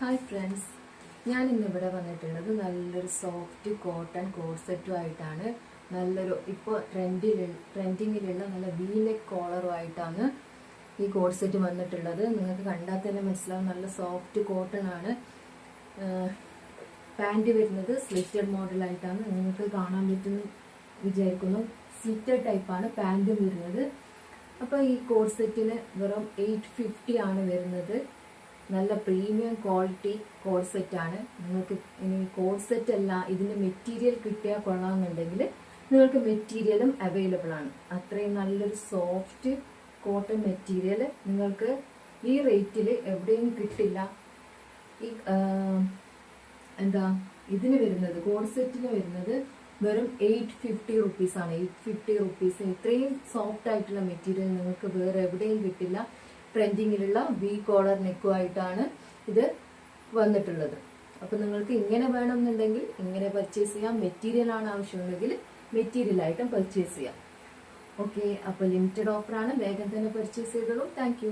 Hi friends, ഞാൻ ഇന്നിവിടെ വന്നിട്ടുള്ളത് നല്ലൊരു സോഫ്റ്റ് കോട്ടൺ കോഴ്സെറ്റും ആയിട്ടാണ്. നല്ലൊരു ഇപ്പോൾ ട്രെൻഡിങ്ങിലുള്ള നല്ല വീനെക്ക് കോളറുമായിട്ടാണ് ഈ കോഴ്സെറ്റ് വന്നിട്ടുള്ളത്. നിങ്ങൾക്ക് കണ്ടാൽ തന്നെ മനസ്സിലാവും, നല്ല സോഫ്റ്റ് കോട്ടൺ ആണ്. പാൻറ് വരുന്നത് സ്ലിറ്റഡ് മോഡലായിട്ടാണ്, നിങ്ങൾക്ക് കാണാൻ പറ്റുന്നു വിചാരിക്കുന്നു. സ്ലിറ്റഡ് ടൈപ്പാണ് പാൻറ്റും വരുന്നത്. അപ്പോൾ ഈ കോഴ്സെറ്റിന് വെറും 850 ആണ് വരുന്നത്. നല്ല പ്രീമിയം ക്വാളിറ്റി കോഴ്സെറ്റാണ്. നിങ്ങൾക്ക് ഇനി കോഴ്സെറ്റ് അല്ല ഇതിൻ്റെ മെറ്റീരിയൽ കിട്ടിയാൽ കൊള്ളാമെന്നുണ്ടെങ്കിൽ നിങ്ങൾക്ക് മെറ്റീരിയലും അവൈലബിൾ ആണ്. അത്രയും നല്ലൊരു സോഫ്റ്റ് കോട്ടൺ മെറ്റീരിയൽ നിങ്ങൾക്ക് ഈ റേറ്റിൽ എവിടെയും കിട്ടില്ല. ഈ ഇതിന് വരുന്നത് കോഴ്സെറ്റിന് വരുന്നത് വെറും 850 റുപ്പീസാണ്. 850 റുപ്പീസ് ഇത്രയും സോഫ്റ്റ് ആയിട്ടുള്ള മെറ്റീരിയൽ നിങ്ങൾക്ക് വേറെ എവിടെയും കിട്ടില്ല. ട്രെൻഡിങ്ങിലുള്ള വി കോളർ നെക്കുമായിട്ടാണ് ഇത് വന്നിട്ടുള്ളത്. അപ്പോൾ നിങ്ങൾക്ക് ഇങ്ങനെ വേണമെന്നുണ്ടെങ്കിൽ ഇങ്ങനെ പർച്ചേസ് ചെയ്യാം. മെറ്റീരിയലാണ് ആവശ്യമുണ്ടെങ്കിൽ മെറ്റീരിയലായിട്ടും പർച്ചേസ് ചെയ്യാം. ഓക്കെ, അപ്പോൾ ലിമിറ്റഡ് ഓഫറാണ്, വേഗം തന്നെ പർച്ചേസ് ചെയ്തോളൂ. താങ്ക്